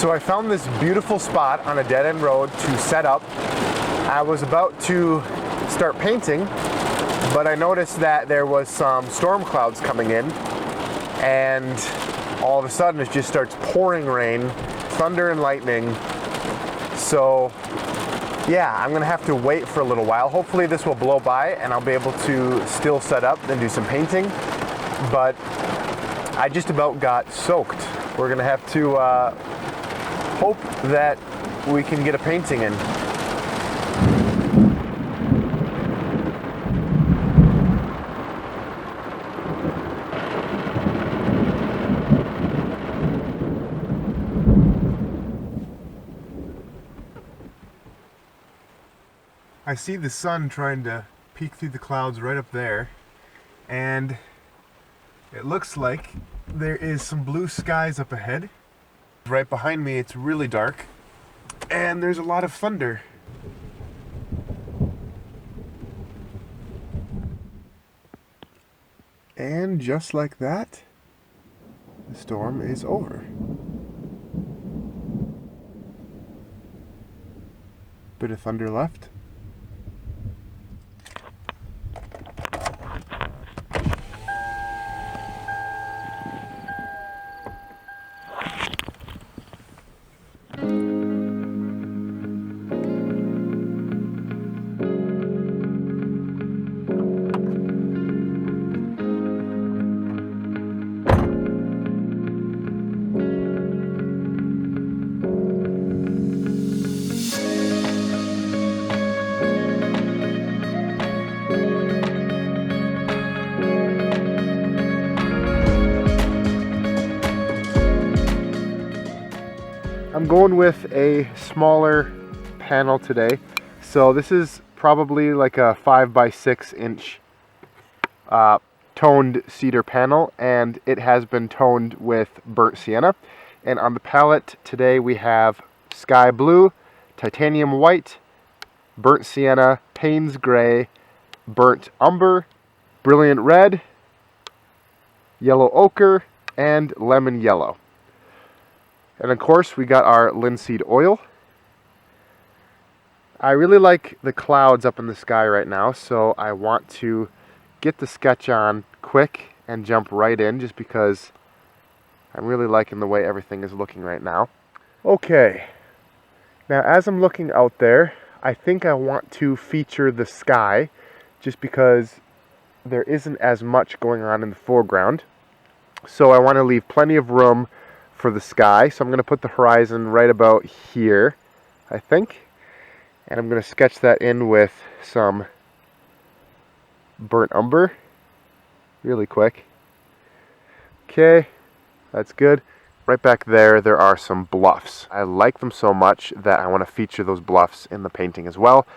So I found this beautiful spot on a dead-end road to set up. I was about to start painting, but I noticed that there was some storm clouds coming in, and all of a sudden it just starts pouring rain, thunder and lightning. So yeah, I'm gonna have to wait for a little while. Hopefully this will blow by and I'll be able to still set up and do some painting, but I just about got soaked. We're gonna have to hope that we can get a painting in. I see the sun trying to peek through the clouds right up there, and it looks like there is some blue skies up ahead. Right behind me it's really dark, and there's a lot of thunder. And just like that, the storm is over. Bit of thunder left. I'm going with a smaller panel today. So this is probably like a 5x6 inch toned cedar panel, and it has been toned with burnt sienna. And on the palette today we have sky blue, titanium white, burnt sienna, Payne's gray, burnt umber, brilliant red, yellow ochre, and lemon yellow. And of course we got our linseed oil. I really like the clouds up in the sky right now, so I want to get the sketch on quick and jump right in, just because I'm really liking the way everything is looking right now. Okay, now as I'm looking out there, I think I want to feature the sky, just because there isn't as much going on in the foreground. So I want to leave plenty of room for the sky, so I'm going to put the horizon right about here, I think, and I'm going to sketch that in with some burnt umber really quick. Okay, that's good. Right back there, there are some bluffs. I like them so much that I want to feature those bluffs in the painting as well,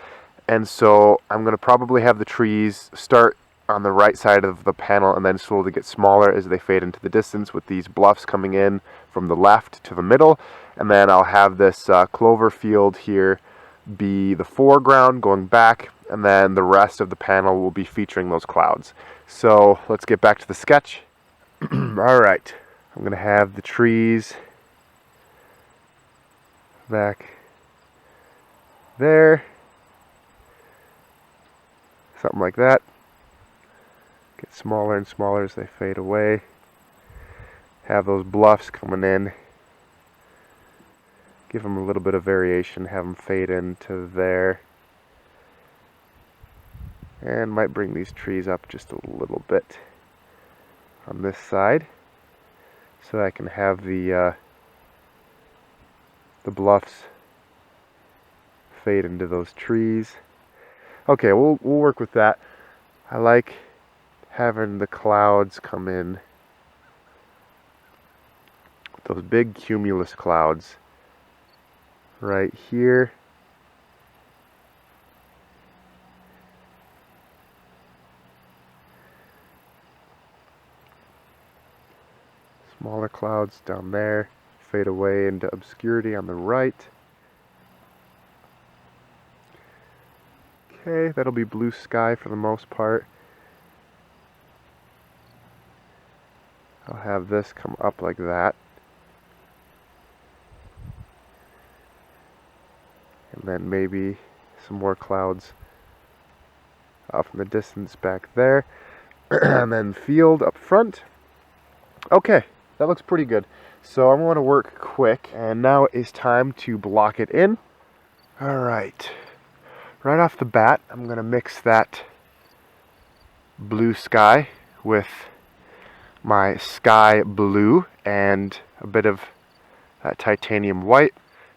and so I'm going to probably have the trees start on the right side of the panel and then slowly get smaller as they fade into the distance, with these bluffs coming in from the left to the middle. And then I'll have this clover field here be the foreground going back, and then the rest of the panel will be featuring those clouds. So let's get back to the sketch. Alright, I'm going to have the trees back there, something like that. Get smaller and smaller as they fade away. Have those bluffs coming in. Give them a little bit of variation. Have them fade into there. And might bring these trees up just a little bit on this side, so I can have the bluffs fade into those trees. Okay, we'll work with that. I like having the clouds come in, those big cumulus clouds right here. Smaller clouds down there, fade away into obscurity on the right. Okay, that'll be blue sky for the most part. I'll have this come up like that. And then maybe some more clouds off in the distance back there. And then field up front. Okay, that looks pretty good. So I'm going to work quick, and now it is time to block it in. All right. Right off the bat, I'm going to mix that blue sky with my sky blue and a bit of that titanium white.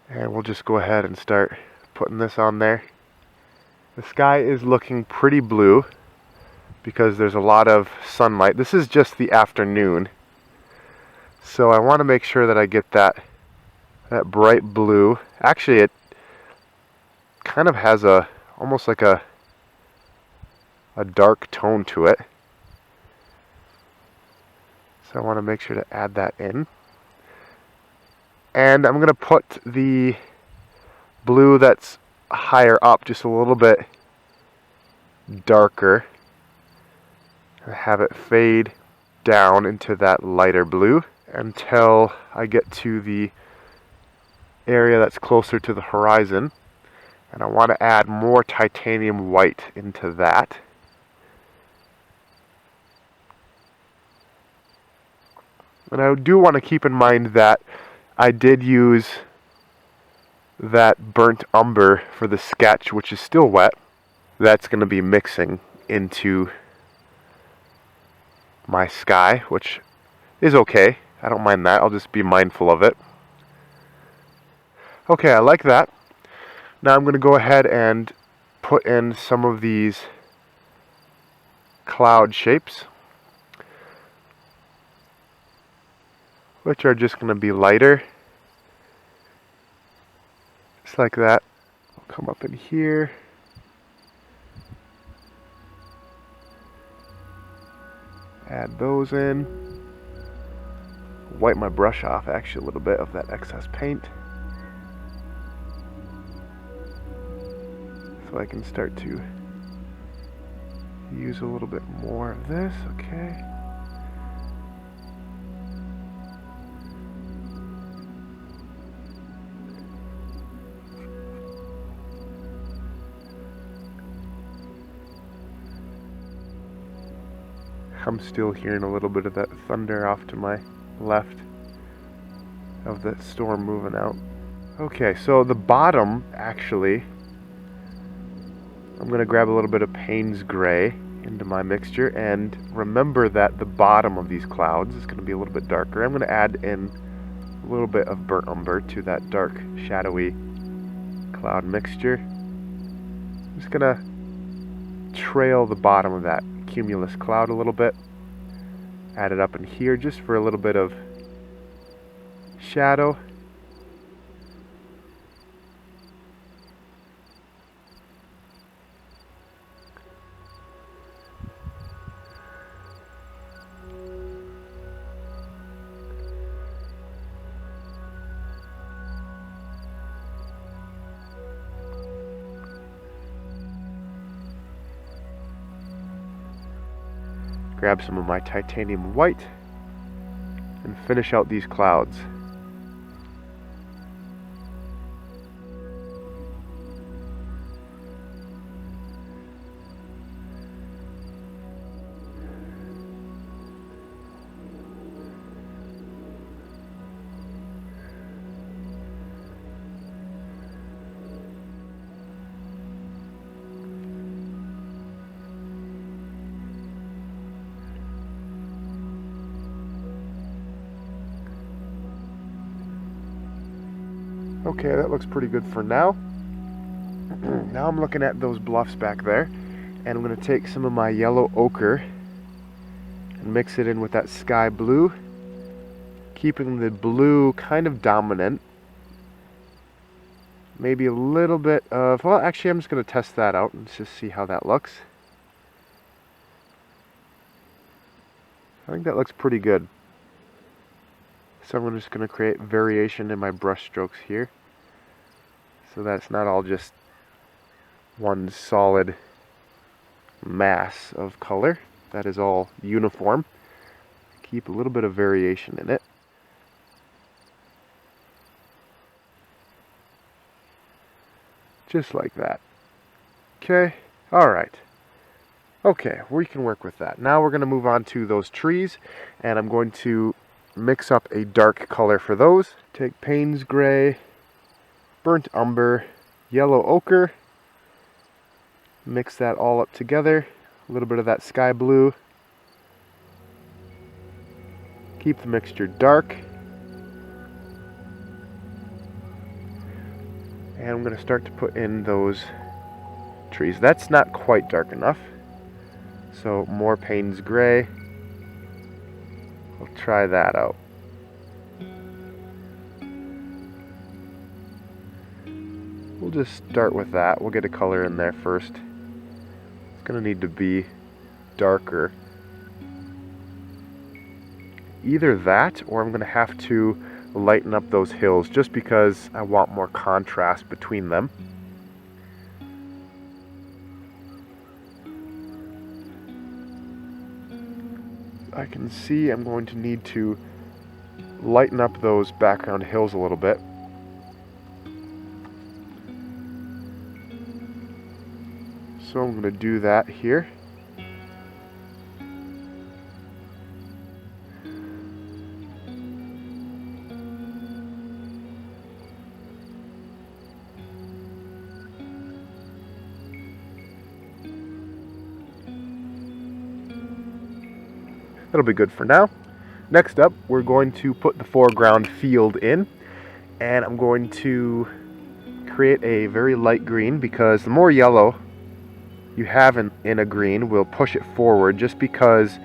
And we'll just go ahead and start putting this on there. The sky is looking pretty blue because there's a lot of sunlight. This is just the afternoon, so I want to make sure that I get that bright blue. Actually, it kind of has almost like a dark tone to it, so I want to make sure to add that in. And I'm going to put the blue that's higher up just a little bit darker and have it fade down into that lighter blue until I get to the area that's closer to the horizon. And I want to add more titanium white into that. And I do want to keep in mind that I did use that burnt umber for the sketch, which is still wet. That's going to be mixing into my sky, which is okay. I don't mind that. I'll just be mindful of it. Okay, I like that. Now I'm going to go ahead and put in some of these cloud shapes, which are just going to be lighter. Just like that. I'll come up in here. Add those in. Wipe my brush off actually a little bit of that excess paint, so I can start to use a little bit more of this. Okay. I'm still hearing a little bit of that thunder off to my left of the storm moving out. Okay, so the bottom, actually, I'm going to grab a little bit of Payne's Gray into my mixture, and remember that the bottom of these clouds is going to be a little bit darker. I'm going to add in a little bit of burnt umber to that dark, shadowy cloud mixture. I'm just going to trail the bottom of that cumulus cloud a little bit. Add it up in here just for a little bit of shadow. Grab some of my titanium white and finish out these clouds. Okay, that looks pretty good for now. Now I'm looking at those bluffs back there, and I'm going to take some of my yellow ochre and mix it in with that sky blue, keeping the blue kind of dominant. Maybe a little bit of, well, actually I'm just going to test that out and just see how that looks. I think that looks pretty good. So I'm just going to create variation in my brush strokes here, so that it's not all just one solid mass of color that is all uniform. Keep a little bit of variation in it. Just like that. Okay, alright. Okay, we can work with that. Now we're going to move on to those trees, and I'm going to mix up a dark color for those. Take Payne's Gray, Burnt Umber, Yellow Ochre, mix that all up together, a little bit of that sky blue. Keep the mixture dark. And I'm going to start to put in those trees. That's not quite dark enough. So more Payne's Gray. We'll try that out. We'll just start with that. We'll get a color in there first. It's going to need to be darker. Either that, or I'm going to have to lighten up those hills just because I want more contrast between them. I can see I'm going to need to lighten up those background hills a little bit. So I'm going to do that here. That'll be good for now. Next up, we're going to put the foreground field in, and I'm going to create a very light green because the more yellow you have in a green will push it forward, just because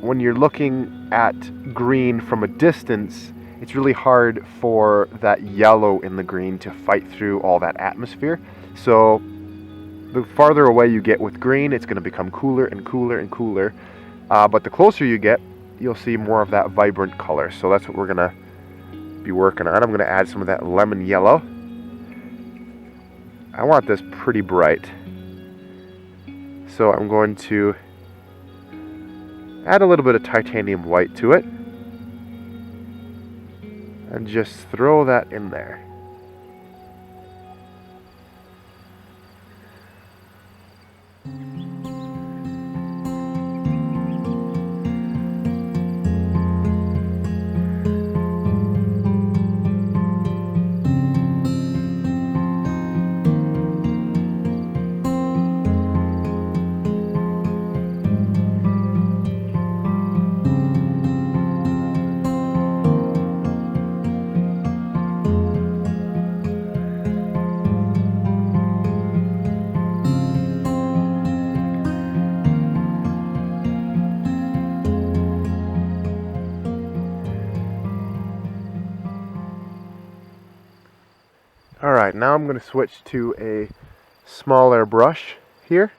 when you're looking at green from a distance, it's really hard for that yellow in the green to fight through all that atmosphere. So the farther away you get with green, it's going to become cooler and cooler and cooler. But the closer you get, you'll see more of that vibrant color. So that's what we're going to be working on. I'm going to add some of that lemon yellow. I want this pretty bright. So I'm going to add a little bit of titanium white to it. And just throw that in there. Alright, now I'm going to switch to a smaller brush here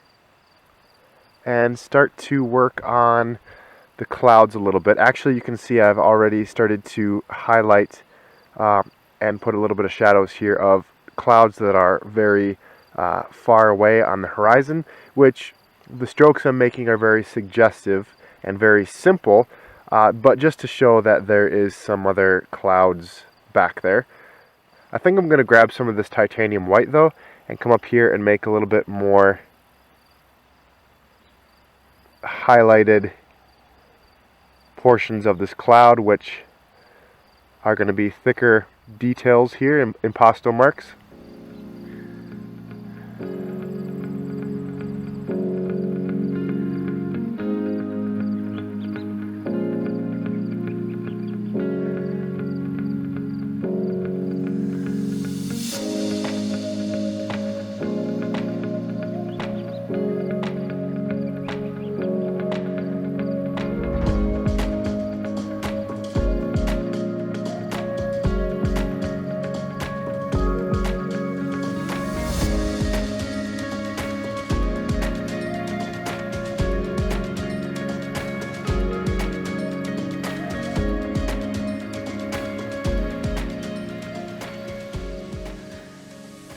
and start to work on the clouds a little bit. Actually, you can see I've already started to highlight and put a little bit of shadows here of clouds that are very far away on the horizon, which the strokes I'm making are very suggestive and very simple, but just to show that there is some other clouds back there. I think I'm going to grab some of this titanium white though and come up here and make a little bit more highlighted portions of this cloud, which are going to be thicker details here, impasto marks.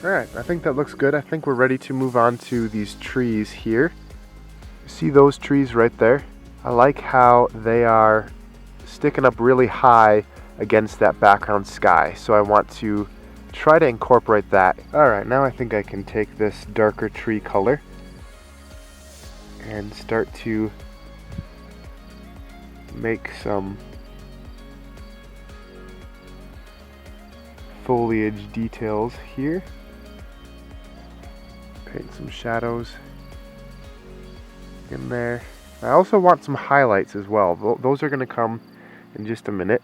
Alright, I think that looks good. I think we're ready to move on to these trees here. See those trees right there? I like how they are sticking up really high against that background sky. So I want to try to incorporate that. Alright, now I think I can take this darker tree color and start to make some foliage details here. Paint some shadows in there. I also want some highlights as well. Those are going to come in just a minute.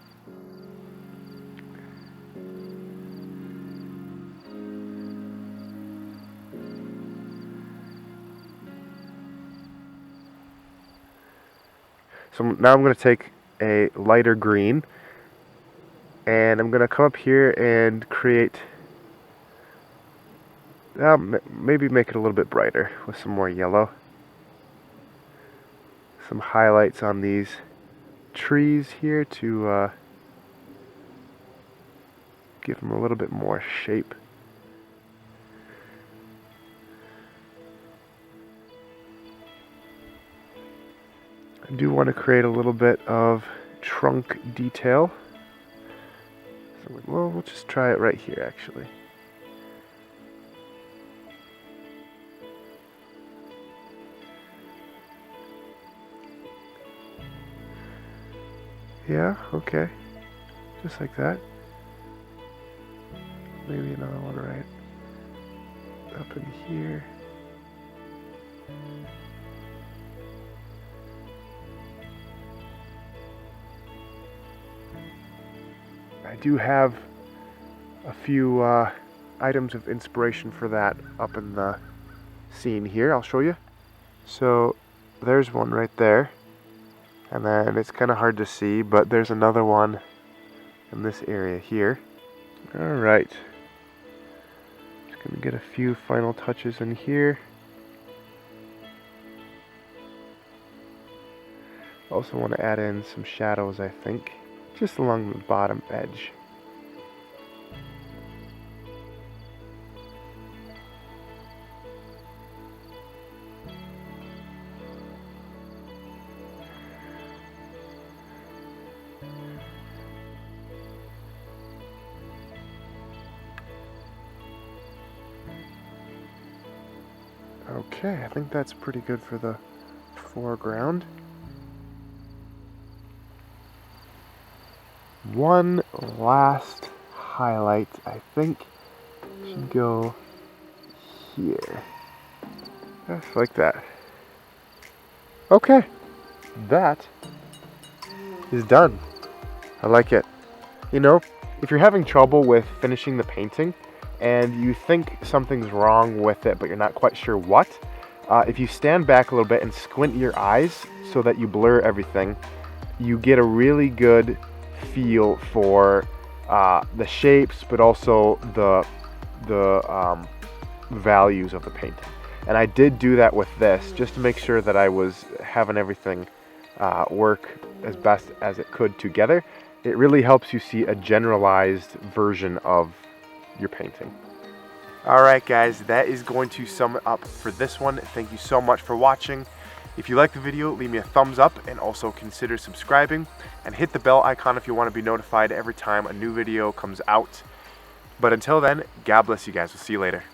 So now I'm going to take a lighter green and I'm going to come up here and create, maybe make it a little bit brighter with some more yellow. Some highlights on these trees here to give them a little bit more shape. I do want to create a little bit of trunk detail. So we'll just try it right here actually. Yeah, okay. Just like that. Maybe another one right up in here. I do have a few items of inspiration for that up in the scene here. I'll show you. So there's one right there, and then it's kind of hard to see, but there's another one in this area here. Alright, just gonna get a few final touches in here. Also want to add in some shadows, I think, just along the bottom edge. Okay, I think that's pretty good for the foreground. One last highlight, I think, should go here. Just like that. Okay, that is done. I like it. You know, if you're having trouble with finishing the painting and you think something's wrong with it but you're not quite sure what, if you stand back a little bit and squint your eyes so that you blur everything, you get a really good feel for the shapes, but also the values of the painting. And I did do that with this just to make sure that I was having everything work as best as it could together. It really helps you see a generalized version of your painting. Alright guys, that is going to sum it up for this one. Thank you so much for watching. If you like the video, leave me a thumbs up and also consider subscribing and hit the bell icon if you want to be notified every time a new video comes out. But until then, God bless you guys. We'll see you later.